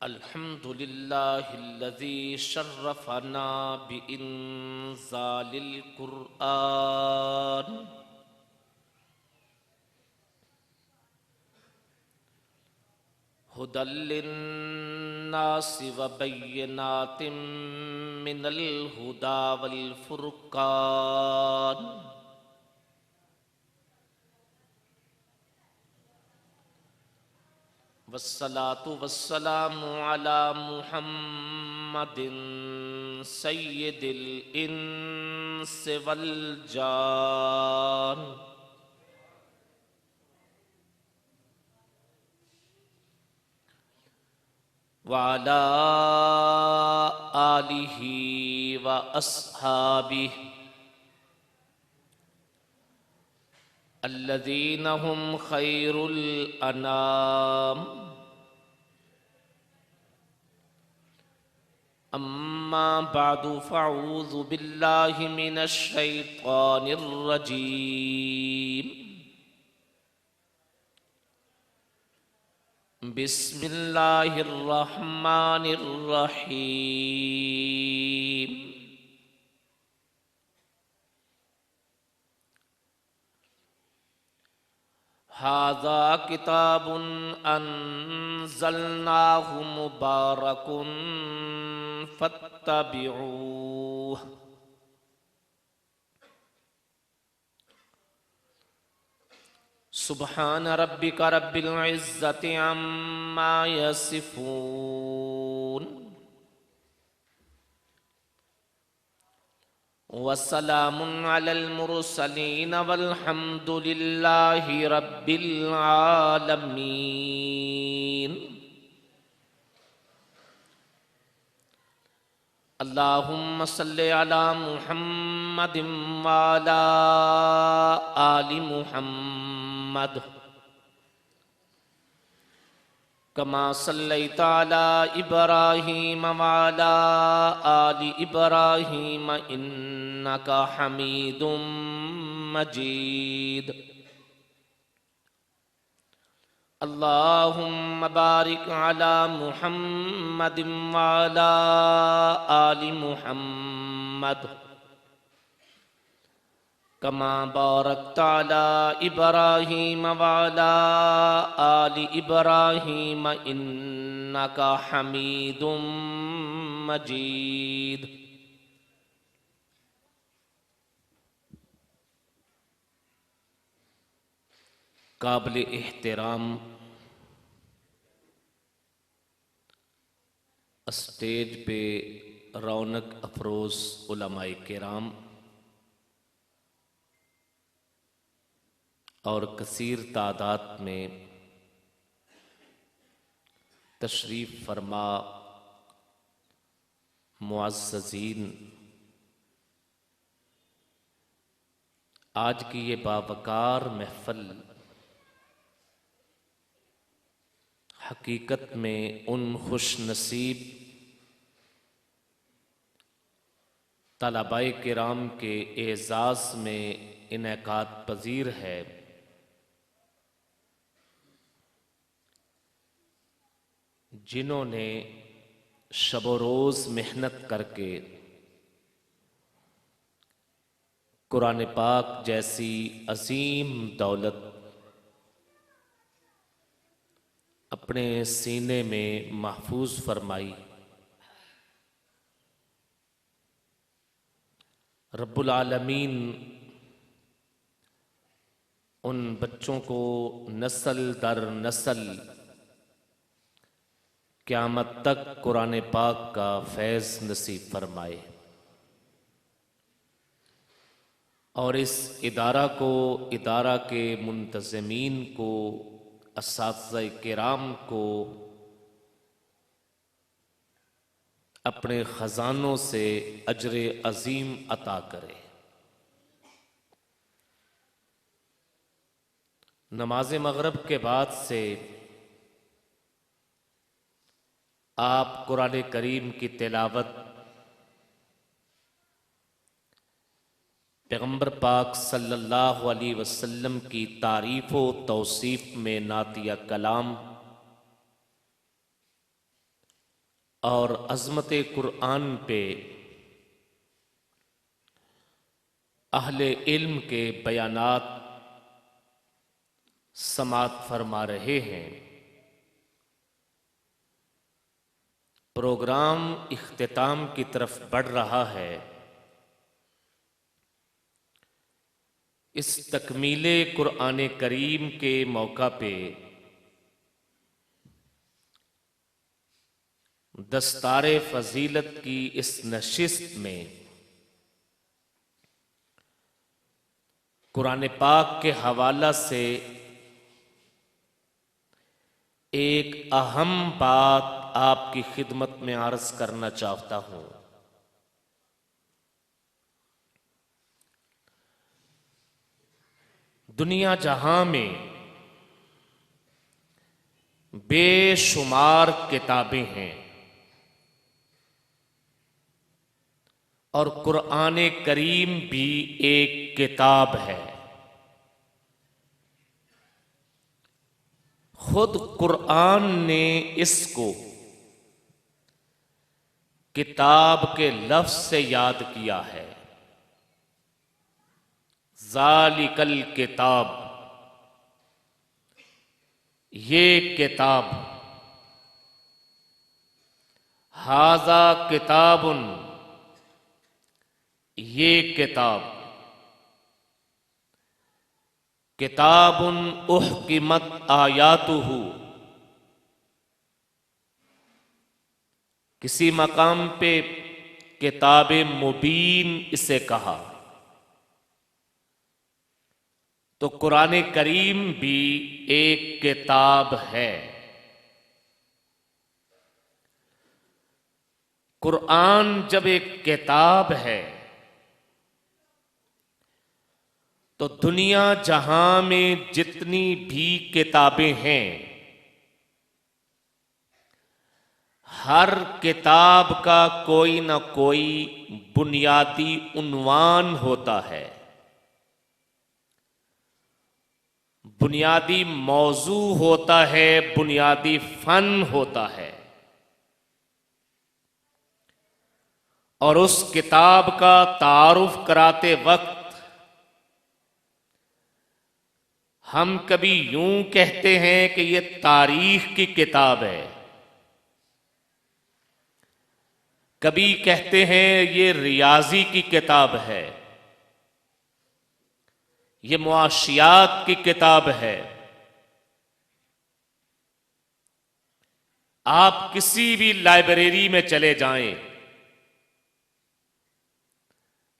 अल्हम्दुलिल्लाहिल्लज़ी शर्रफ़ना बिइन्ज़ालिल क़ुरआन हुदल लिन्नासि व बय्यिनातिम मिनल हुदा वल फ़ुरक़ान। वस्सलातु वस्सलामु अला मुहम्मदिन सय्यिदिल इंस वल जान व अला आलिहि व अस्हाबिहि अल्लज़ीना हुम खैरुल अनाम। अम्मा बादु फ़अऊज़ु बिल्लाहि मिनश शैतानिर रजीम। बिस्मिल्लाहिर रहमानिर रहीम। हाज़ा किताबुन अन्ज़लनाहु मुबारकुन फत्तबिऊह। सुब्हान रब्बिका रब्बिल इज़्ज़ति अम्मा यसिफून वस्सलामुन अलल मुरसलीन वल्हम्दुलिल्लाहि रब्बिल आलमीन। अल्लाहुम्मा सल्लि अला मुहम्मदिन व अला आलि मुहम्मद कमा सल्लैता अला इब्राहीम व अला आलि इब्राहीम इन्नका हमीदुम मजीद। अल्लाहुम्मा बारिक अला मुहम्मदिन व अला आलि मुहम्मद कमा बारकता अला इब्राहीम व अला आलि इब्राहीम इन्नका हमीदुम मजीद। काबिल एहतराम स्टेज पे रौनक अफरोज़ उलमाए किराम और कसीर तादाद में तशरीफ़ फरमा मुअज़्ज़ज़ीन, आज की ये बावकार महफ़ल हकीकत में उन खुश नसीब तलबाए किराम के एज़ाज़ में इनेकात पज़ीर है जिन्होंने शब रोज़ मेहनत करके कुरान पाक जैसी अजीम दौलत अपने सीने में महफूज फरमाई। रब्बुल आलमीन उन बच्चों को नस्ल दर नस्ल क़यामत तक कुरान पाक का फैज़ नसीब फरमाए और इस इदारा को, इदारा के मुंतज़मीन को, असातिज़ा किराम को अपने ख़ज़ानों से अजर अज़ीम अता करे। नमाज मग़रिब के बाद से आप कुरान करीम की तिलावत पैगम्बर पाक सल्लल्लाहु अलैहि वसल्लम की तारीफ़ व तौसीफ़ में नातिया कलाम और अज़मत कुरान पे अहले इल्म के बयानात समात फरमा रहे हैं। प्रोग्राम इख्तिताम की तरफ बढ़ रहा है। इस तकमीले कुरान करीम के मौका पे दस्तारे फजीलत की इस नशिस्त में कुरान पाक के हवाला से एक अहम बात आपकी खिदमत में अर्ज करना चाहता हूं। दुनिया जहां में बेशुमार किताबें हैं और कुरान करीम भी एक किताब है। खुद कुरान ने इसको किताब के लफ्ज से याद किया है। ज़ालिकल किताब, ये किताब, हाज़ा किताबुन, ये किताब, किताबुन उहकिमत आयातुहु। किसी मकाम पे किताब मुबीन इसे कहा, तो कुरान करीम भी एक किताब है। कुरान जब एक किताब है तो दुनिया जहां में जितनी भी किताबें हैं, हर किताब का कोई ना कोई बुनियादी उन्वान होता है, बुनियादी मौजू होता है, बुनियादी फन होता है। और उस किताब का तारुफ कराते वक्त हम कभी यूं कहते हैं कि ये तारीख की किताब है, कभी कहते हैं ये रियाजी की किताब है, ये मुआशियात की किताब है। आप किसी भी लाइब्रेरी में चले जाएं,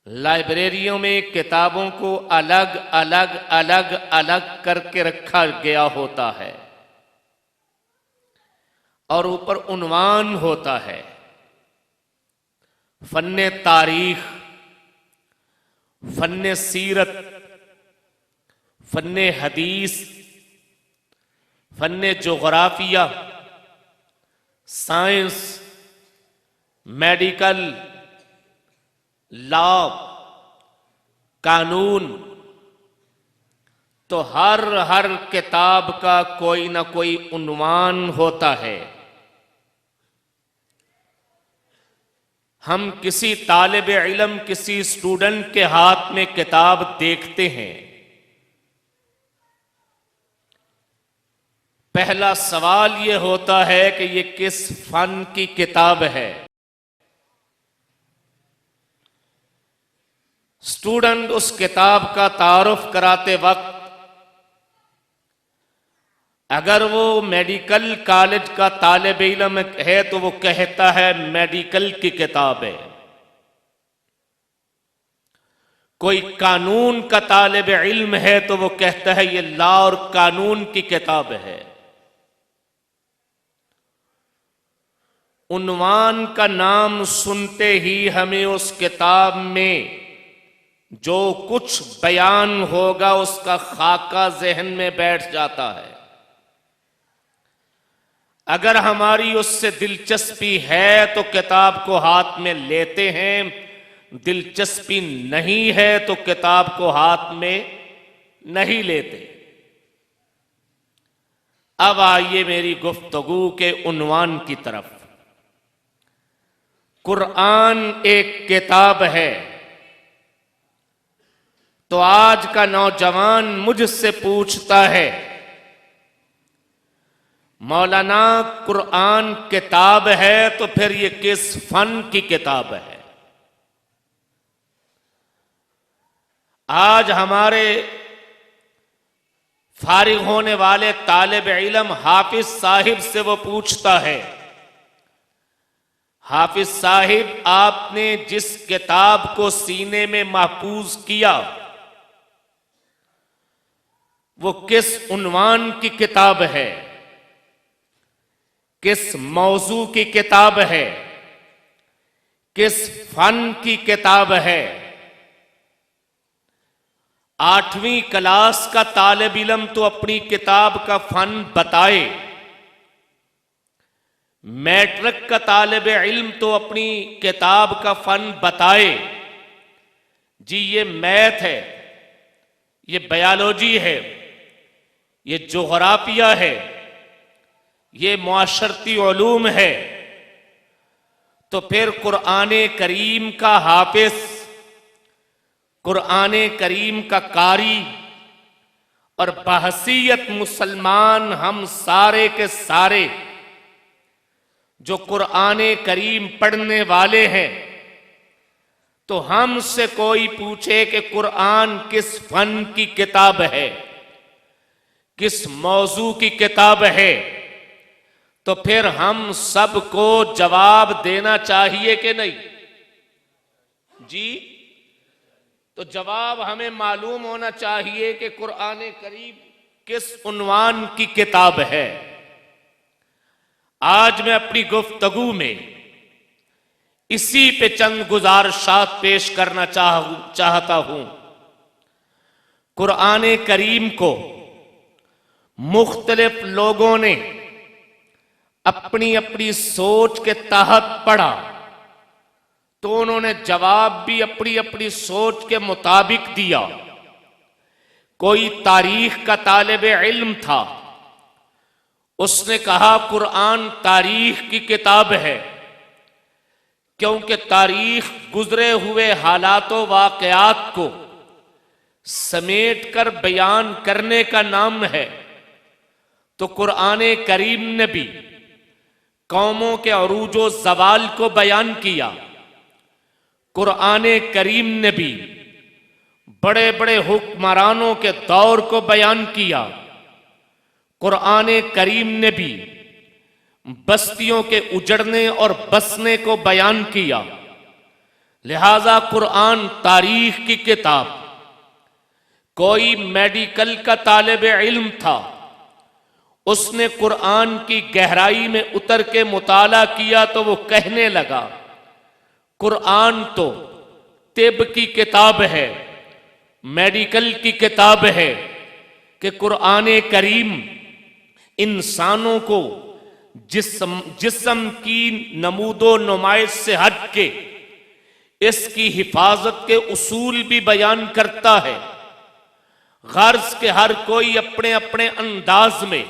लाइब्रेरियों में किताबों को अलग अलग अलग अलग करके रखा गया होता है और ऊपर उन्वान होता है, फन्ने तारीख, फन्ने सीरत, फन्ने हदीस, फन्ने जोग्राफिया, साइंस, मेडिकल, लॉ, कानून। तो हर किताब का कोई ना कोई उन्वान होता है। हम किसी तालिब इल्म, किसी स्टूडेंट के हाथ में किताब देखते हैं, पहला सवाल यह होता है कि यह किस फन की किताब है। स्टूडेंट उस किताब का तारुफ कराते वक्त अगर वो मेडिकल कॉलेज का तालिब इल्म है तो वो कहता है मेडिकल की किताब है। कोई कानून का तालिब इल्म है तो वो कहता है ये लॉ और कानून की किताब है। उन्वान का नाम सुनते ही हमें उस किताब में जो कुछ बयान होगा उसका खाका जहन में बैठ जाता है। अगर हमारी उससे दिलचस्पी है तो किताब को हाथ में लेते हैं, दिलचस्पी नहीं है तो किताब को हाथ में नहीं लेते। अब आइए मेरी गुफ्तगू के उन्वान की तरफ। कुरान एक किताब है, तो आज का नौजवान मुझसे पूछता है, मौलाना कुरान किताब है तो फिर ये किस फन की किताब है? आज हमारे फारिग होने वाले तालिब इल्म हाफिज साहिब से वो पूछता है, हाफिज साहिब आपने जिस किताब को सीने में महफूज किया वो किस उन्वान की किताब है, किस मौजू की किताब है, किस फन की किताब है? 8वीं क्लास का तालिब इल्म तो अपनी किताब का फन बताए, मैट्रिक का तालिब इल्म तो अपनी किताब का फन बताए। जी ये मैथ है, ये बायोलॉजी है, ये जोग्राफिया है, ये मुआशरती उलूम है, तो फिर कुराने करीम का हाफिज, कुराने करीम का कारी और बहसीयत मुसलमान हम सारे के सारे जो कुराने करीम पढ़ने वाले हैं, तो हमसे कोई पूछे कि कुरान किस फन की किताब है, किस मौजू की किताब है, तो फिर हम सबको जवाब देना चाहिए कि नहीं? जी, तो जवाब हमें मालूम होना चाहिए कि कुरान करीम किस उन्वान की किताब है। आज मैं अपनी गुफ्तगू में इसी पे चंद गुजारिशात पेश करना चाहता हूं। कुरान करीम को मुख्तलिफ लोगों ने अपनी अपनी सोच के तहत पढ़ा, तो उन्होंने जवाब भी अपनी अपनी सोच के मुताबिक दिया। कोई तारीख का तालिब इल्म था, उसने कहा कुरान तारीख की किताब है, क्योंकि तारीख गुजरे हुए हालातों वाकयात को समेट कर बयान करने का नाम है। तो कुरान करीम ने भी कौमों के अरूजो ज़वाल को बयान किया, कुरान करीम ने भी बड़े बड़े हुक्मरानों के दौर को बयान किया, कुरान करीम ने भी बस्तियों के उजड़ने और बसने को बयान किया। लिहाजा कुरान तारीख की किताब। कोई मेडिकल का तालिब इल्म था, उसने कुरान की गहराई में उतर के मुताला किया तो वो कहने लगा, कुरान तो तिब की किताब है, मेडिकल की किताब है, कि कुरान करीम इंसानों को जिस्म की नमूदो नुमाइश से हट के इसकी हिफाजत के उसूल भी बयान करता है। गर्ज के हर कोई अपने अपने अंदाज में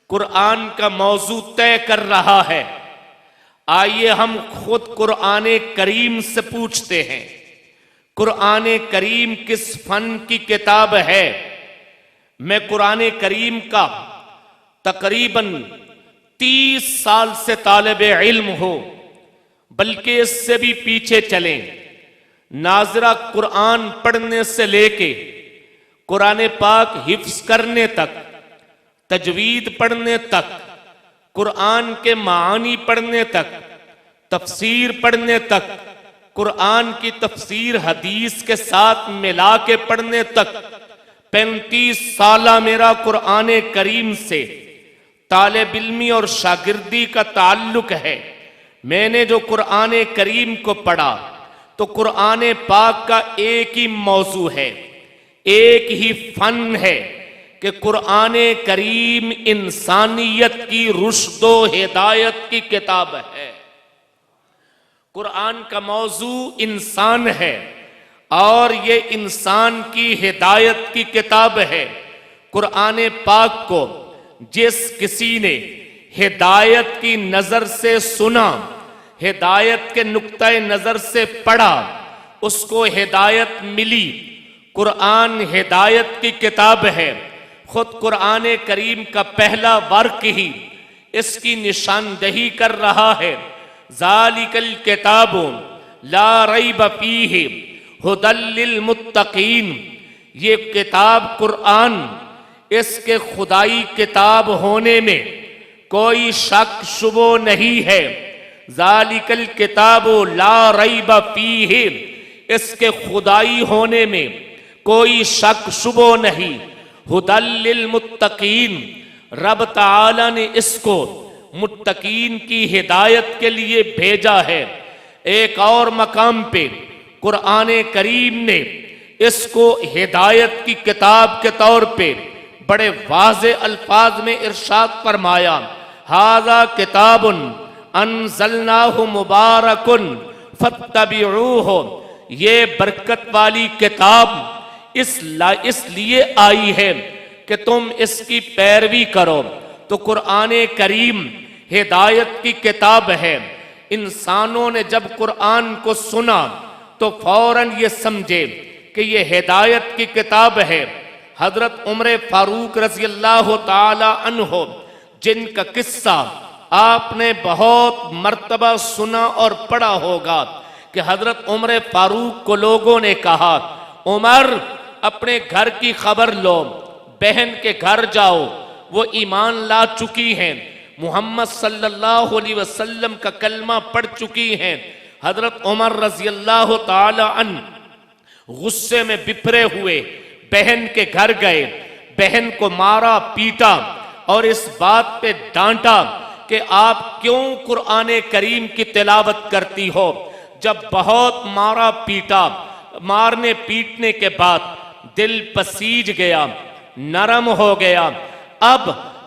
कुरान का मौजू तय कर रहा है। आइए हम खुद कुरान करीम से पूछते हैं, कुरान करीम किस फन की किताब है? मैं कुरान करीम का तकरीबन 30 साल से तालिब इल्म हो, बल्कि इससे भी पीछे चलें। नाजरा कुरान पढ़ने से लेके कुरान पाक हिफ्स करने तक, तजवीद पढ़ने तक, कुरान के मानी पढ़ने तक, तफसीर पढ़ने तक, कुरान की तफसीर हदीस के साथ मिला के पढ़ने तक 35 साल मेरा कुरान करीम से तालिब इल्मी और शागिर्दी का ताल्लुक है। मैंने जो कुरान करीम को पढ़ा तो कुरान पाक का एक ही मौजू है, एक ही फन है कि कुरान करीम इंसानियत की रुश्दो हिदायत की किताब है। कुरान का मौजू इंसान है और ये इंसान की हिदायत की किताब है। कुरान पाक को जिस किसी ने हिदायत की नजर से सुना हिदायत के नुक्ते नजर से पढ़ा, उसको हिदायत मिली। कुरान हिदायत की किताब है। खुद कुरान करीम का पहला वर्क ही इसकी निशानदही कर रहा है। ज़ालिकल किताबु ला रैब फीहि हुदल लिल मुत्तकीन। ये किताब कुरान, इसके खुदाई किताब होने में कोई शक शुबो नहीं है। ज़ालिकल किताबु ला रैब फीहि, इसके खुदाई होने में कोई शक शुबो नहीं। हुदल लिल मुत्तकीन, रब ताला ने इसको मुत्तकीन की हिदायत के लिए भेजा है। एक और मकाम पे कुरान करीम ने इसको हिदायत की किताब के तौर पे बड़े वाज़े अल्फाज में इरशाद फरमाया, हाज़ा किताबुन अनज़लनाहु मुबारकुन फत्तबिऊहु। ये बरकत वाली किताब इसलिए आई है कि तुम इसकी पैरवी करो। तो कुरान करीम हिदायत की किताब है। इंसानों ने जब कुरान को सुना तो फौरन ये समझे कि ये हिदायत की किताब है। हजरत उमर फारूक रज़ी अल्लाह ताला अन्हो, जिनका किस्सा आपने बहुत मर्तबा सुना और पढ़ा होगा कि हजरत उमर फारूक को लोगों ने कहा, उमर अपने घर की खबर लो, बहन के घर जाओ, वो ईमान ला चुकी हैं, मोहम्मद सल्लल्लाहु अलैहि वसल्लम का कलमा पढ़ चुकी हैं। हजरत उमर रज़ी अल्लाह ताला अन्हु गुस्से में बिफरे हुए बहन के घर गए, बहन को मारा पीटा और इस बात पे डांटा कि आप क्यों कुरान करीम की तिलावत करती हो। जब बहुत मारा पीटा, मारने पीटने के बाद दिल पसीज गया, नरम हो गया। अब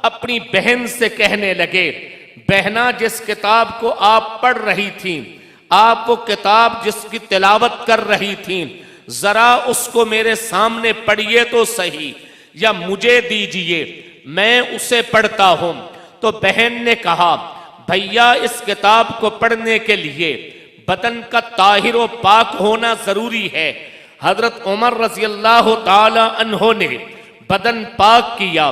अपनी बहन से कहने लगे, बहना जिस किताब को आप पढ़ रही थी, आप वो किताब जिसकी तिलावत कर रही थी, जरा उसको मेरे सामने पढ़िए तो सही, या मुझे दीजिए, मैं उसे पढ़ता हूं। तो बहन ने कहा, भैया इस किताब को पढ़ने के लिए बदन का ताहिर व पाक होना जरूरी है। हजरत उमर रज़ी अल्लाह ताला अन्हो ने बदन पाक किया।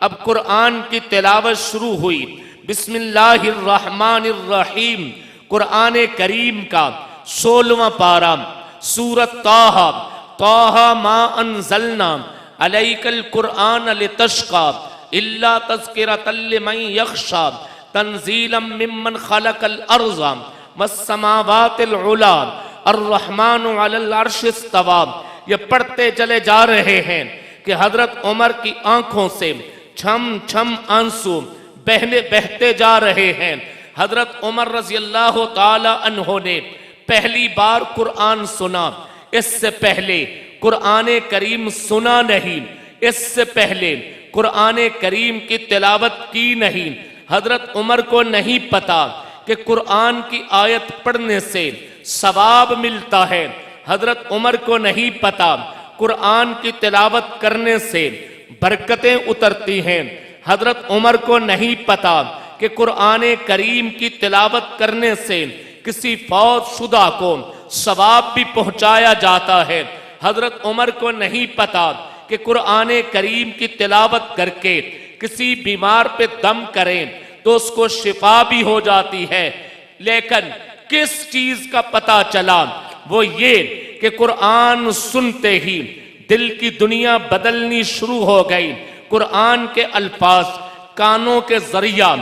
अब कुरान की तिलावत शुरू हुई। बिस्मिल्लाहिर्रहमानिर्रहीम, कुरान करीम का 16वां पारा, सूरत ताहा। ताहा मा अनज़लना अलैकल कुरआन लितश्क़ा इल्ला तज़किरतल लिमन यख़शा तंज़ीलन मिम्मन ख़लक़ल अर्ज़ वस्समावातिल उला अर्रहमानु अलल अर्श इस्तवा। ये पढ़ते चले जा रहे हैं कि हजरत उमर की आंखों से छम छम आंसू बहते जा रहे हैं। हजरत उमर रज़ी अल्लाह ताला अन्हो ने पहली बार कुरान सुना, इससे पहले कुरान करीम सुना नहीं, इससे पहले कुरान करीम की तिलावत की नहीं। हजरत उमर को नहीं पता कि कुरान की आयत पढ़ने से सवाब मिलता है। हजरत उमर को नहीं पता कुरान की तिलावत करने से बरकतें उतरती हैं। हजरत उमर को नहीं पता कि कुरान करीम की तिलावत करने से किसी फौत शुदा को सवाब भी पहुंचाया जाता है। हजरत उमर को नहीं पता कि कुरान करीम की तिलावत करके किसी बीमार पे दम करें तो उसको शिफा भी हो जाती है। लेकिन किस चीज का पता चला, वो ये कि कुरान सुनते ही दिल की दुनिया बदलनी शुरू हो गई। कुरान के अल्फाज कानों के जरिया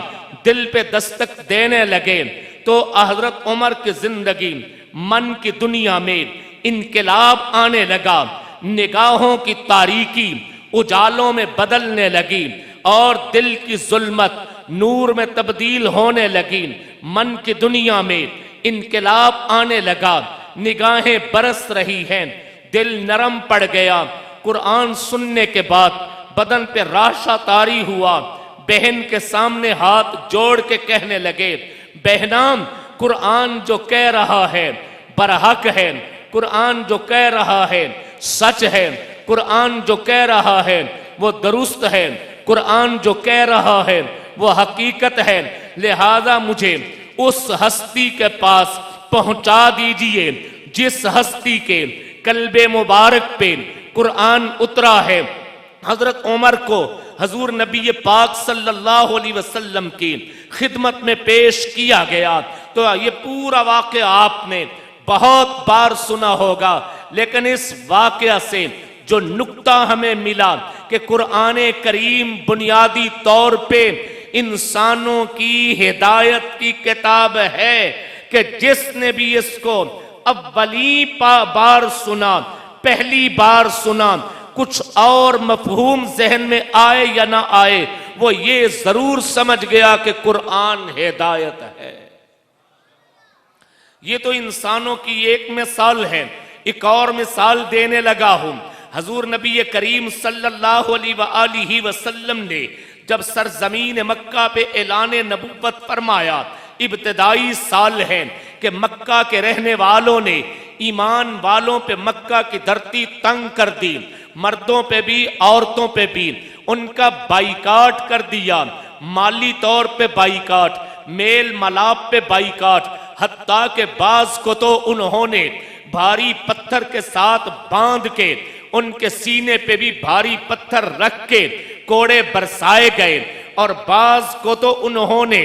दिल पे दस्तक देने लगे तो हजरत उमर की जिंदगी मन की दुनिया में इनकलाब आने लगा। निगाहों की तारीकी उजालों में बदलने लगी और दिल की जुल्मत नूर में तब्दील होने लगी। मन की दुनिया में इनकलाब आने लगा, निगाहें बरस रही हैं, दिल नरम पड़ गया। कुरान सुनने के बाद बदन पे राशा तारी हुआ। बहन के सामने हाथ जोड़ के कहने लगे, बहनाम कुरान जो कह रहा है बरहक है, कुरान जो कह रहा है सच है, कुरान जो कह रहा है वो दुरुस्त है, कुरान जो कह रहा है वो हकीकत है। लिहाजा मुझे उस हस्ती के पास पहुंचा दीजिए जिस हस्ती के कल्बे मुबारक पे कुरान उतरा है। हजरत उमर को हजूर नबी पाक सल्लल्लाहु अलैहि वसल्लम की खिदमत में पेश किया गया। तो ये पूरा वाक़या आपने बहुत बार सुना होगा, लेकिन इस वाक़या से जो नुक्ता हमें मिला कि कुरान करीम बुनियादी तौर पे इंसानों की हिदायत की किताब है कि जिसने भी इसको अव्वली बार सुना, पहली बार सुना, कुछ और मफहूम जहन में आए या ना आए, वो ये जरूर समझ गया कि कुरान हिदायत है। ये तो इंसानों की एक मिसाल है। एक और मिसाल देने लगा हूं। हजूर नबी करीम सल्लल्लाहु अलैहि वसल्लम ने जब सरजमीन मक्का पे ऐलान नबूवत फरमाया, इब्तिदाई साल है कि मक्का के रहने वालों ने ईमान वालों पे मक्का की धरती तंग कर दी, मर्दों पे भी औरतों पे भी उनका बाइकाट कर दिया, माली तौर पे बाइकाट, मेल मलाप पे बाइकाट, हत्ता के बाज को तो उन्होंने भारी पत्थर के साथ बांध के उनके सीने पे भी भारी पत्थर रख के कोड़े बरसाए गए, और बाज को तो उन्होंने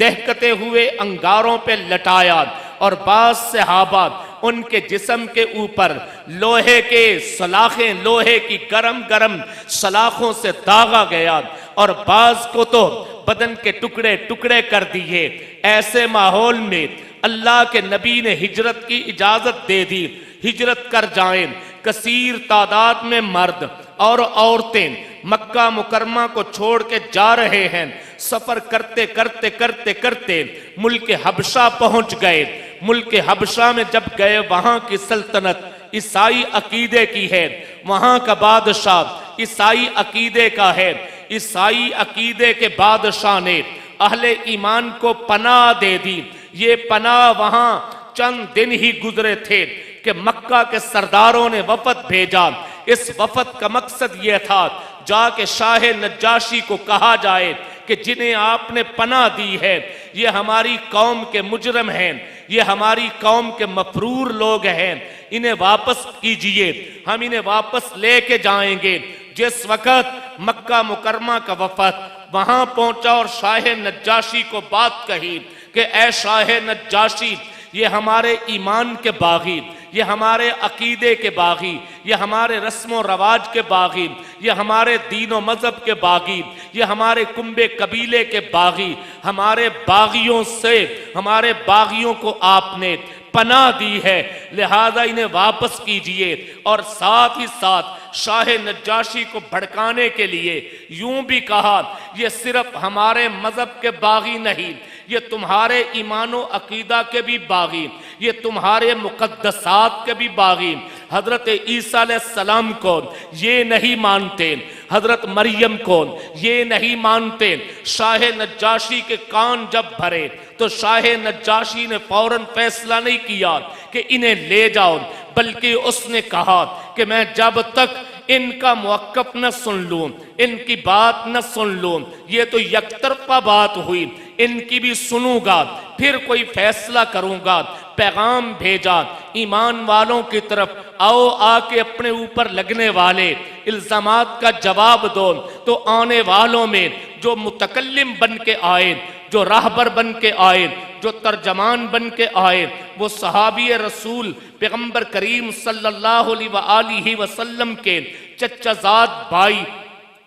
दहकते हुए अंगारों पे लटाया, और बाज सहाबा उनके जिस्म के ऊपर लोहे के सलाखें, लोहे की गरम गरम सलाखों से दागा गया, और बाज को तो बदन के टुकड़े टुकड़े कर दिए। ऐसे माहौल में अल्लाह के नबी ने हिजरत की इजाजत दे दी, हिजरत कर जाएं। कसीर तादाद में मर्द और औरतें मक्का मुकरमा को छोड़ के जा रहे हैं। सफर करते करते करते करते मुल्क हबशा पहुंच गए। मुल्क हबशा में जब गए, वहां की सल्तनत ईसाई अकीदे की है, वहां का बादशाह ईसाई अकीदे का है। ईसाई अकीदे के बादशाह ने अहले ईमान को पनाह दे दी। ये पनाह वहां चंद दिन ही गुजरे थे कि मक्का के सरदारों ने वफद भेजा। इस वफद का मकसद यह था जाके शाह नज्जाशी को कहा जाए कि जिन्हें आपने पनाह दी है ये हमारी कौम के मुजरम हैं, ये हमारी कौम के मफरूर लोग हैं, इन्हें वापस कीजिए, हम इन्हें वापस लेके जाएंगे। जिस वक्त मक्का मुकरमा का वफद वहां पहुंचा और शाह नज्जाशी को बात कही कि ऐ शाह नज्जाशी, ये हमारे ईमान के बागी, ये हमारे अकीदे के बागी, ये हमारे रस्म रवाज के बागी, ये हमारे दीन व मजहब के बागी, ये हमारे कुंबे कबीले के बागी, हमारे बागियों से, हमारे बागियों को आपने पनाह दी है, लिहाजा इन्हें वापस कीजिए। और साथ ही साथ शाह नज्जाशी को भड़काने के लिए यूं भी कहा, ये सिर्फ हमारे मजहब के बागी नहीं, ये तुम्हारे ईमानो अकीदा के भी बागी, ये तुम्हारे मुकद्दसात के भी बागी। हजरत ईसा अलैहिस्सलाम को ये नहीं मानते, हजरत मरियम को ये नहीं मानते। शाह नज्जाशी के कान जब भरे तो शाह नज्जाशी ने फौरन फैसला नहीं किया कि इन्हें ले जाओ, बल्कि उसने कहा कि मैं जब तक इनका मुवक्कफ न सुन लूं, इनकी बात न सुन लूं, ये तो यकतरफा बात हुई, इनकी भी सुनूंगा, फिर कोई फैसला करूंगा। पैगाम भेजा ईमान वालों की तरफ, आओ आके अपने ऊपर लगने वाले इल्जामात का जवाब दो। तो आने वालों में जो मुतकल्लिम बन के आए, जो राहबर बन के आए, जो तर्जमान बन के आए, वो सहाबी रसूल पैगंबर करीम सल्लल्लाहु अलैहि वसल्लम के चचाजाद भाई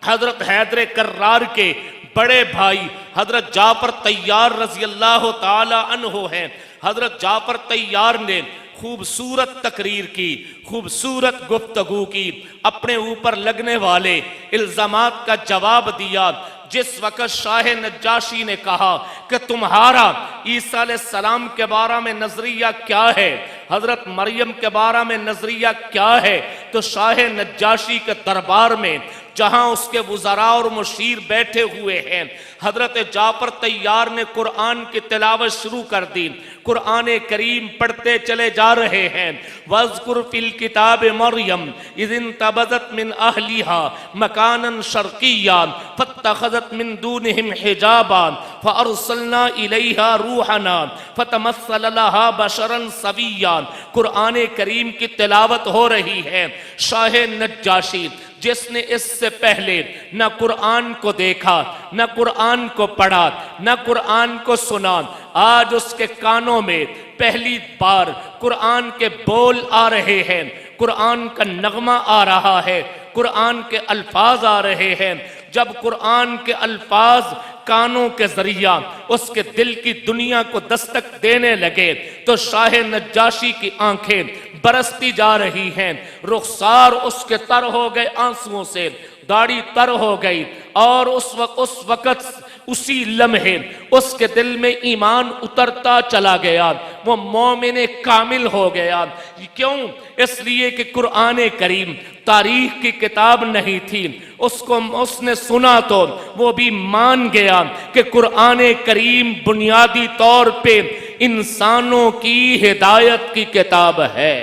हजरत हैदर कर्रार के बड़े भाई हजरत जाफर तैयार रजी अल्लाह ताला अन्हो हैं। हजरत जाफर तैयार ने खूबसूरत तकरीर की, खूबसूरत गुफ्तगू की, अपने ऊपर लगने वाले इल्जामात का जवाब दिया। जिस वक़्त शाह नज्जाशी ने कहा कि तुम्हारा ईसा अलैहिस्सलाम के बारे में नजरिया क्या है, हजरत मरियम के बारे में नजरिया क्या है, तो शाह नज्जाशी के दरबार में जहां उसके वुज़रा और मुशीर बैठे हुए हैं। हजरत जाफर तैयार ने कुरान की तिलावत शुरू कर दी। कुरान करीम पढ़ते चले जा रहे हैं। वज़कुर फिल किताब मरियम इज़ तबज़त मिन अहलिहा मकानन शर्किय्या फत्तखज़त मिन दूनिहिम हिजाबा फअरसलना इलैहा रूहना फतमस्सल लहा बशरन सविय्या। कुरान करीम की तिलावत हो रही है। शाह नज्जाशी जिसने इससे पहले न कुरान को देखा, न कुरान को पढ़ा, न कुरान को सुना, आज उसके कानों में पहली बार कुरान के बोल आ रहे हैं, कुरान का नगमा आ रहा है, कुरान के अल्फाज आ रहे हैं। जब कुरान के अल्फाज कानों के जरिया उसके दिल की दुनिया को दस्तक देने लगे तो शाह नज्जाशी की आंखें बरसती जा रही हैं, रुखसार उसके तर हो गए आंसुओं से, दाढ़ी तर हो गई और उस वक्त उसी लम्हे उसके दिल में ईमान उतरता चला गया, वो मोमिन कामिल हो गया। क्यों? इसलिए कि कुरान करीम तारीख की किताब नहीं थी, उसको उसने सुना तो वो भी मान गया कि कुरान करीम बुनियादी तौर पे इंसानों की हिदायत की किताब है।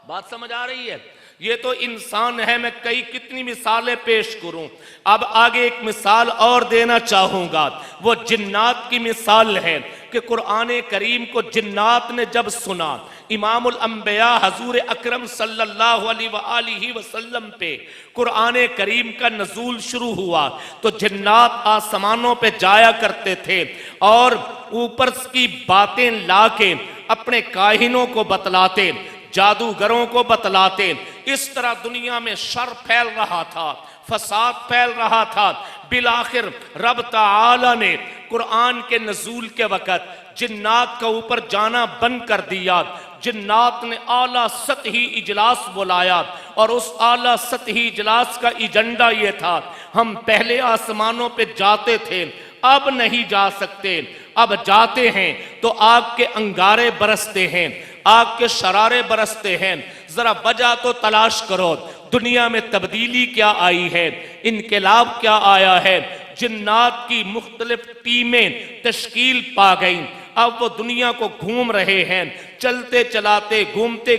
बात समझ आ रही है? ये तो इंसान है, मैं कितनी मिसालें पेश करूं। अब आगे एक मिसाल और देना चाहूंगा, वो जिन्नात की मिसाल है कि कुरान करीम को जिन्नात ने जब सुना, इमामुल अंबिया हजूर अकरम सल्लल्लाहु अलैहि वसल्लम पे कुरान करीम का नज़ूल शुरू हुआ तो जिन्नात आसमानों पे जाया करते थे और ऊपर की बातें लाके अपने काहिनों को बतलाते, जादूगरों को बतलाते। इस तरह दुनिया में शर फैल रहा था, फसाद फैल रहा था। बिलाखिर रब ताला ने कुरान के नज़ूल के वक़्त जिन्नात का ऊपर जाना बंद कर दिया। जिन्नात ने आला सतही इजलास बुलाया और उस आला सतही इजलास का एजेंडा ये था, हम पहले आसमानों पे जाते थे, अब नहीं जा सकते, अब जाते हैं तो आग के अंगारे बरसते हैं, आग के शरारे बरसते हैं। जरा वजह तो तलाश करो, दुनिया में तब्दीली क्या आई है, इनकलाब क्या आया है। जिन्नात की मुख्तलिफ टीमें तश्कील पा गई, अब वो दुनिया को घूम रहे हैं, चलते चलाते, घूमते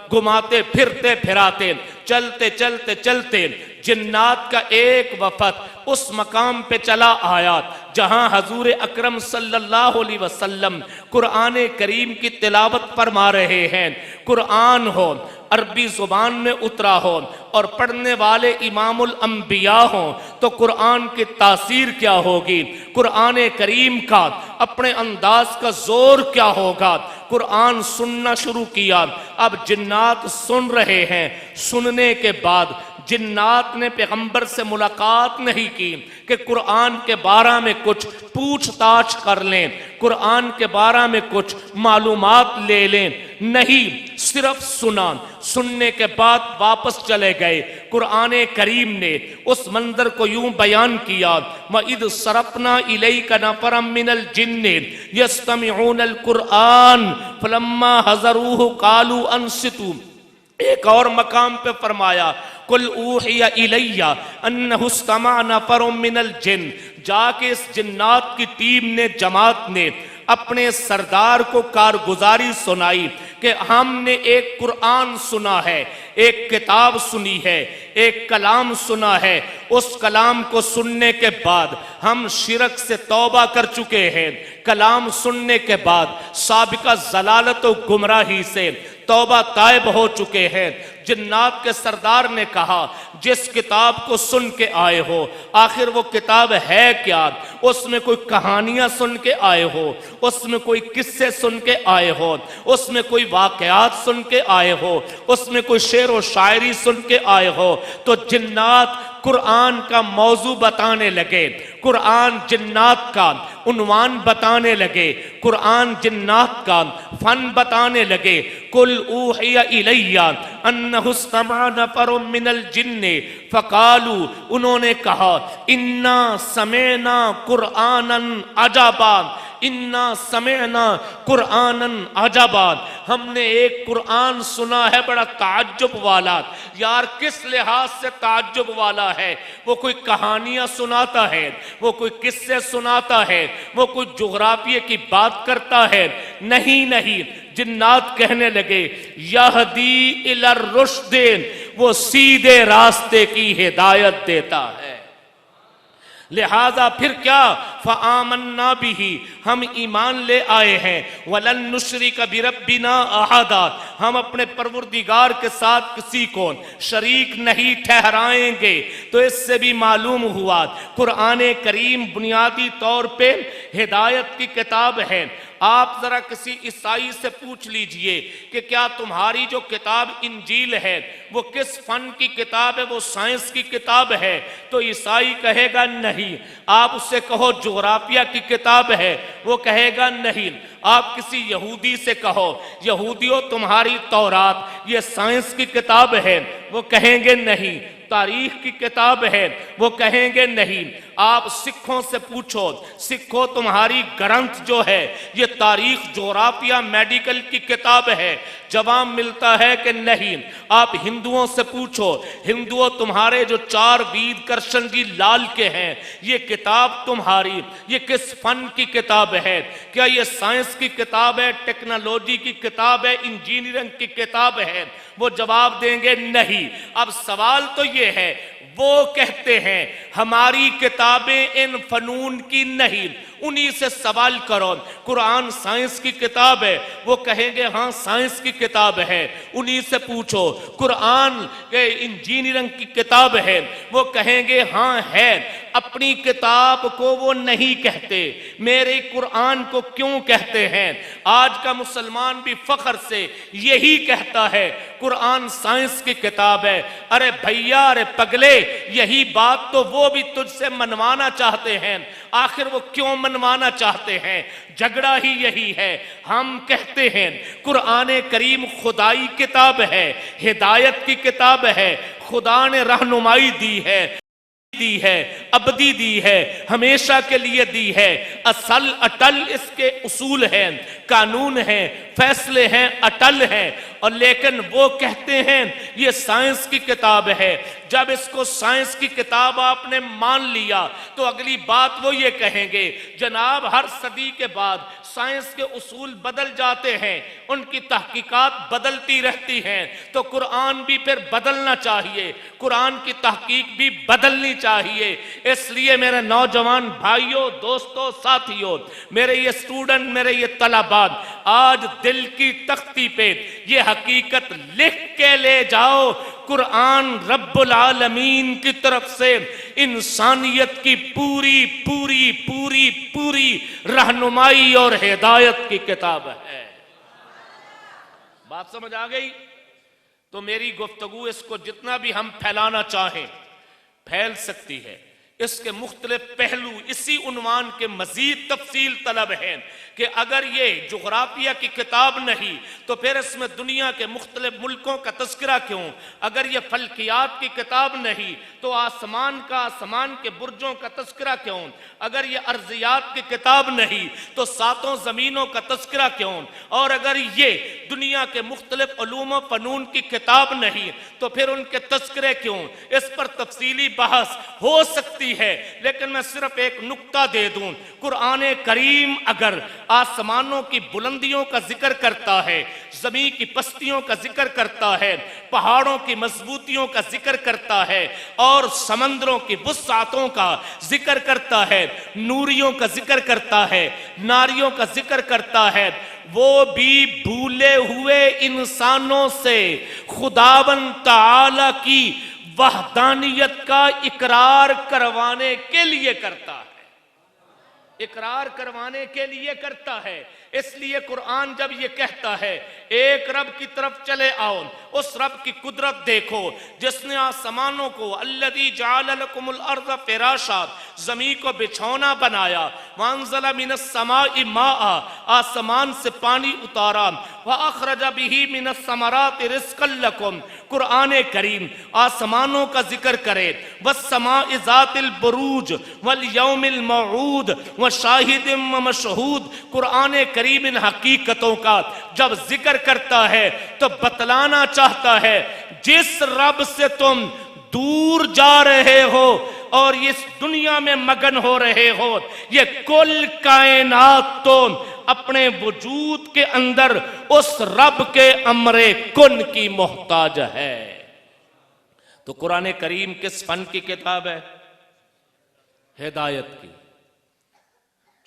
घुमाते, फिरते फिराते, चलते चलते चलते जिन्नात का एक वफद उस मकाम पे चला आया जहां हजूर अकरम सल्लल्लाहु अलैहि वसल्लम कुरान करीम की तिलावत फरमा रहे हैं। कुरान हो, अरबी जुबान में उतरा हो और पढ़ने वाले इमामुल अंबिया हो तो कुरान की तासीर क्या होगी, कुरान करीम का अपने अंदाज का जोर क्या होगा। कुरान सुनना शुरू किया, अब जिन्नात सुन रहे हैं। सुनने के बाद जिन्नात ने पैगंबर से मुलाकात नहीं की कि कुरान के बारे में कुछ पूछताछ कर लें, कुरान के बारे में कुछ मालूमात ले लें, नहीं, सिर्फ सुना। सुनने के बाद वापस चले गए। कुरान करीम ने उस मंजर को यूं बयान किया, वइद सरफना इलैका नफरम मिनल जिन्नि यस्तमिऊनल कुरान फलम्मा हज़रूहु कालू अंसितू। एक और मकाम पे फरमाया, कुल ऊहिया इलैया अन्नहु इस्तमा नफरुम मिनल जिन्न। जाके इस जिन्नात की टीम ने, जमात ने अपने सरदार को कारगुजारी सुनाई कि हमने एक कुरान सुना है, एक किताब सुनी है, एक कलाम सुना है। उस कलाम को सुनने के बाद हम शिरक से तौबा कर चुके हैं। कलाम सुनने के बाद साबिका जलालत और गुमराही से तौबा तायब हो चुके हैं। जिन्नात के सरदार ने कहा, जिस किताब को सुन के आए हो आखिर वो किताब है क्या? उसमें कोई कहानियां सुन के आए हो, उसमें कोई किस्से सुन के आए हो, उसमें कोई वाकयात सुन के आए हो, उसमें कोई शेर व शायरी सुन के आए हो? तो जिन्नात कुरान का मौजू बताने लगे, कुरान जिन्नात का उन्वान बताने लगे, कुरान जिन्नात का फन बताने लगे। कुल ऊहिया इलैया अन्नहु इस्तमा नफरुम मिनल जिन्नि फकालू, उन्होंने कहा, इन्ना समेना कुरानन अजबा, इन्ना समेना कुरानन अजबा हमने एक कुरान सुना है बड़ा ताज्जुब वाला। यार किस लिहाज से ताज्जुब वाला है? वो कोई कहानियां सुनाता है, वो कोई किस्से सुनाता है, वो कोई जुगराफिये की बात करता है? नहीं नहीं, जिन्नात कहने लगे यहदी इलर रुश्दिन, वो सीधे रास्ते की हिदायत देता है। लिहाजा फिर क्या, फ़आमन्ना बिही, हम ईमान ले आए हैं, वलन नुश्रिक बिरब्बिना अहदा, हम अपने परवरदिगार के साथ किसी को शरीक नहीं ठहराएंगे। तो इससे भी मालूम हुआ कुरान करीम बुनियादी तौर पे हिदायत की किताब है। आप जरा किसी ईसाई से पूछ लीजिए कि क्या तुम्हारी जो किताब इंजील है वो किस फन की किताब है, वो साइंस की किताब है? तो ईसाई कहेगा नहीं। आप उससे कहो जोग्राफिया की किताब है, वो कहेगा नहीं। आप किसी यहूदी से कहो यहूदियों तुम्हारी तौरात ये साइंस की किताब है, वो कहेंगे नहीं। तारीख की किताब है, वो कहेंगे नहीं। आप सिखों से पूछो, सिखो तुम्हारी ग्रंथ जो है ये तारीख जोग्राफिया मेडिकल की किताब है, जवाब मिलता है कि नहीं। आप हिंदुओं से पूछो, हिंदुओं तुम्हारे जो 4 वेद कृष्ण जी लाल के हैं ये किताब तुम्हारी ये किस फन की किताब है? क्या ये साइंस की किताब है, टेक्नोलॉजी की किताब है, इंजीनियरिंग की किताब है? वो जवाब देंगे नहीं। अब सवाल तो ये है, वो कहते हैं हमारी किताबें इन फनून की नहीं। उन्हीं से सवाल करो, कुरान साइंस की किताब है, वो कहेंगे हाँ साइंस की किताब है। उन्हीं से पूछो कुरान के इंजीनियरिंग की किताब है, वो कहेंगे हाँ है। अपनी किताब को वो नहीं कहते, मेरे कुरान को क्यों कहते हैं? आज का मुसलमान भी फख्र से यही कहता है कुरान साइंस की किताब है। अरे भैया, अरे पगले, यही बात तो वो भी तुझसे मनवाना चाहते हैं। आखिर वो क्यों मनवाना चाहते हैं? झगड़ा ही यही है। हम कहते हैं कुरान करीम खुदाई किताब है, हिदायत की किताब है, खुदा ने रहनुमाई दी है, अबदी दी है, हमेशा के लिए दी है। असल अटल इसके उसूल हैं, कानून हैं, फैसले हैं, अटल हैं। और लेकिन वो कहते हैं ये साइंस की किताब है। जब इसको साइंस की किताब आपने मान लिया तो अगली बात वो ये कहेंगे जनाब हर सदी के बाद साइंस के उसूल बदल जाते हैं, उनकी तहकीकात बदलती रहती हैं, तो कुरान भी फिर बदलना चाहिए, कुरान की तहकीक भी बदलनी चाहिए। इसलिए मेरे नौजवान भाइयों, दोस्तों, साथियों, मेरे ये स्टूडेंट, मेरे ये तलबात, आज दिल की तख्ती पे ये हकीकत लिख के ले जाओ, कुरान रब्बुल आलमीन की तरफ से इंसानियत की पूरी पूरी पूरी पूरी रहनुमाई और हिदायत की किताब है। बात समझ आ गई? तो मेरी गुफ्तगू इसको जितना भी हम फैलाना चाहें फैल सकती है। इसके मुख्तलिफ पहलू इसी उन्वान के मजीद तफसील तलब हैं कि अगर ये जुगराफिया की किताब नहीं तो फिर इसमें दुनिया के मुख्तलिफ मुल्कों का तस्करा क्यों? अगर ये फल्कियात की किताब नहीं तो आसमान के बुर्जों का तस्करा क्यों? अगर ये अर्जियात की किताब नहीं तो 7 ज़मीनों का तस्करा क्यों? और अगर ये दुनिया के मुख्तलिफ उलूम व फनून की किताब नहीं तो फिर उनके तस्करे क्यों? इस पर तफसीली बहस हो सकती है, लेकिन मैं सिर्फ एक नुक्ता दे दूं। कुरान करीम अगर आसमानों की बुलंदियों का जिक्र करता है, जमीन की पस्तियों का जिक्र करता है, पहाड़ों की मजबूतियों का जिक्र करता है और समंदरों की वुस्अतों का जिक्र करता है, नूरियों का जिक्र करता है, नारियों का जिक्र करता है, वो भी भूले हुए इंसानों से खुदावन ताला की वहदानियत का इकरार करवाने के लिए करता है, इकरार करवाने के लिए करता है। इसलिए कुरान जब ये कहता है एक रब की तरफ चले आओ, उस रब की कुदरत देखो जिसने आसमानों को अल्लज़ी जअल लकुमुल अर्ज़ फ़िराशा, ज़मीन को बिछौना बनाया, वअंज़ल मिनस समाई माआ, आसमान से पानी उतारा, व अखरज बिही मिनस समराति रिज़्क़न लकुम। कुरान करीम आसमानों का जिक्र करे, वस्समाइ ज़ातिल बुरूज वल यौमिल मौऊद व शाहिदिम व मशहूद। कुरान करीम इन हकीकतों का जब जिक्र करता है तो बतलाना चाहता है जिस रब से तुम दूर जा रहे हो और इस दुनिया में मगन हो रहे हो, ये कुल कायनात तो अपने वजूद के अंदर उस रब के अमरे कुन की मोहताज है। तो कुरान करीम किस फन की किताब है? हिदायत की।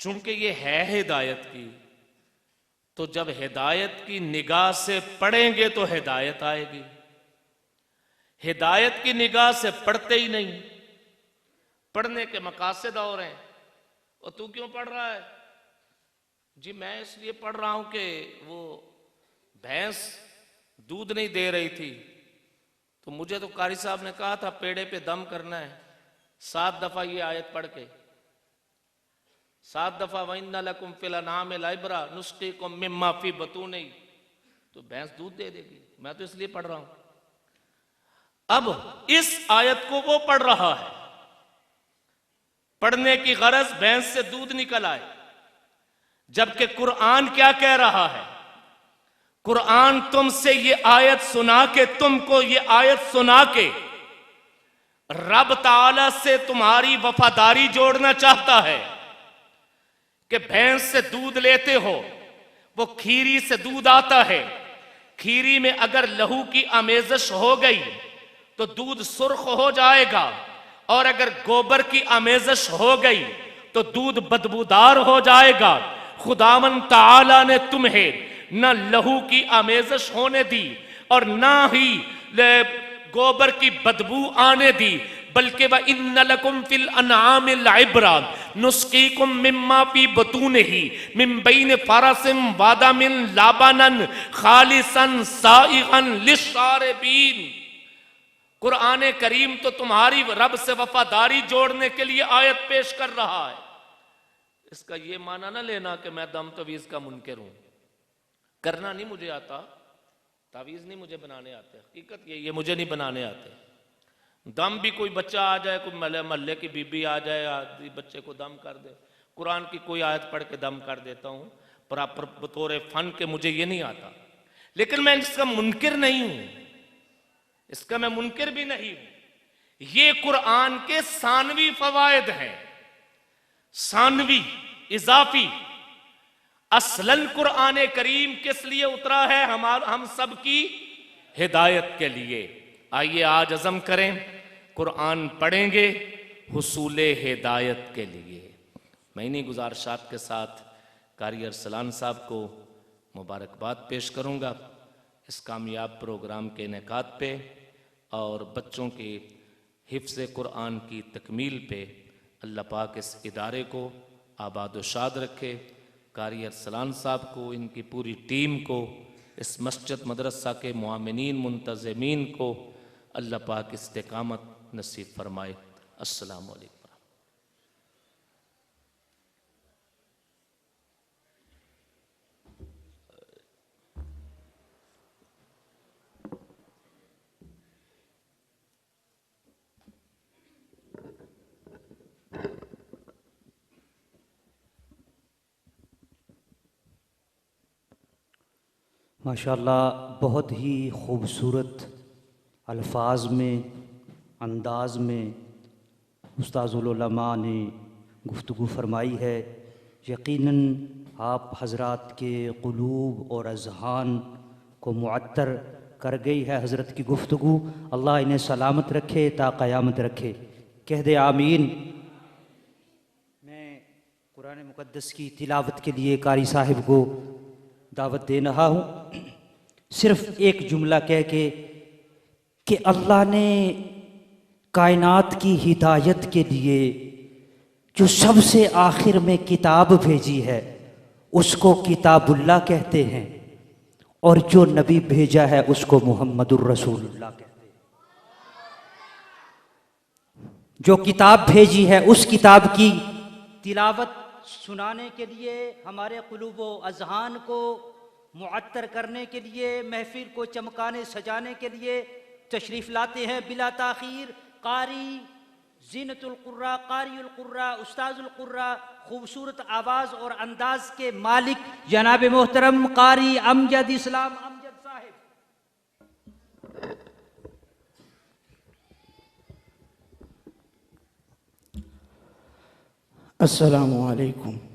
चूंकि ये है हिदायत की, तो जब हिदायत की निगाह से पढ़ेंगे तो हिदायत आएगी। हिदायत की निगाह से पढ़ते ही नहीं, पढ़ने के मकासद और हैं। और तू क्यों पढ़ रहा है? जी मैं इसलिए पढ़ रहा हूं कि वो भैंस दूध नहीं दे रही थी, तो मुझे तो कारी साहब ने कहा था पेड़े पे दम करना है। 7 दफा ये आयत पढ़ के, 7 दफा वइन्ना लकुम फिल अनाम इबरा नुस्कीकुम मिम्मा फी बतूनी, तो भैंस दूध दे देगी। मैं तो इसलिए पढ़ रहा हूं। अब इस आयत को वो पढ़ रहा है, पढ़ने की गरज भैंस से दूध निकल आए, जबकि कुरान क्या कह रहा है? कुरान तुमसे ये आयत सुना के, तुमको ये आयत सुना के रब ताला से तुम्हारी वफादारी जोड़ना चाहता है कि भैंस से दूध लेते हो, वो खीरी से दूध आता है, खीरी में अगर लहू की आमेजश हो गई तो दूध सुर्ख हो जाएगा, और अगर गोबर की आमेजश हो गई तो दूध बदबूदार हो जाएगा। खुदावन ताला ने तुम्हें न लहू की आमेजश होने दी और ना ही गोबर की बदबू आने दी, बल्कि वह इन्ना लकुम फिल अनआमिल इब्रा नुस्कीकुम मिम्मा फी बतूनिही मिन बैन फरसिम वादामिन लाबानन खालिसन साइगन लिशारिबीन। कुरान करीम तो तुम्हारी रब से वफादारी जोड़ने के लिए आयत पेश कर रहा है। इसका ये माना ना लेना कि मैं दम तवीज का मुनकर हूं। करना नहीं मुझे आता, तावीज नहीं मुझे बनाने आते। हकीकत ये मुझे नहीं बनाने आते। दम भी कोई बच्चा आ जाए, कोई महल्ले की बीबी आ जाए, आदि बच्चे को दम कर दे, कुरान की कोई आयत पढ़ के दम कर देता हूं। पर बतौर फन के मुझे ये नहीं आता, लेकिन मैं इसका मुनकिर नहीं हूं, इसका मैं मुनकिर भी नहीं हूं। ये कुरान के सानवी फवायद हैं, सानवी इजाफी। असलन कुरान करीम किस लिए उतरा है? हम सब की हिदायत के लिए। आइए आज अज़म करें, कुरान पढ़ेंगे हुसूल हिदायत के लिए। मैं इन्हीं गुजारिशात के साथ कारी अरसलान साहब को मुबारकबाद पेश करूंगा इस कामयाब प्रोग्राम के इनेकाद पे और बच्चों के हिफ्ज़ कुरान की तकमील पे। अल्लाह पाक इस इदारे को आबाद व शाद रखे। कारी अरसलान साहब को, इनकी पूरी टीम को, इस मस्जिद मदरसा के मुआमिनीन मुंतज़मीन को अल्लाह पाक इस्तिकामत नसीब फरमाए। अस्सलामु अलैकुम। माशाअल्लाह, बहुत ही खूबसूरत अल्फाज में, अंदाज में उस्ताज़ुल उलमा ने गुफ्तगू फरमाई है। यकीनन आप हज़रात के क़ुलूब और अज़हान को मुअत्तर कर गई है हज़रत की गुफ्तगू। अल्लाह इन्हें सलामत रखे, ता क़यामत रखे। कह दे आमीन। मैं कुरान मुक़द्दस की तिलावत के लिए कारी साहिब को दावत दे रहा हूँ। सिर्फ एक जुमला कह के कि अल्लाह ने कायनात की हिदायत के लिए जो सबसे आखिर में किताब भेजी है उसको किताबुल्लाह कहते हैं, और जो नबी भेजा है उसको मुहम्मदुर रसूलुल्लाह कहते हैं। जो किताब भेजी है उस किताब की तिलावत सुनाने के लिए हमारे क़ुलूब व अज़हान को मुअत्तर करने के लिए, महफिल को चमकाने सजाने के लिए तशरीफ़ लाते हैं बिला ताख़ीर कारी ज़ीनतुल कुर्रा, कारियुल कुर्रा, उस्ताजुल कुर्रा, खूबसूरत आवाज़ और अंदाज के मालिक जनाब मोहतरम कारी अमजद इस्लाम अमजद साहिब। अस्सलामु अलैकुम।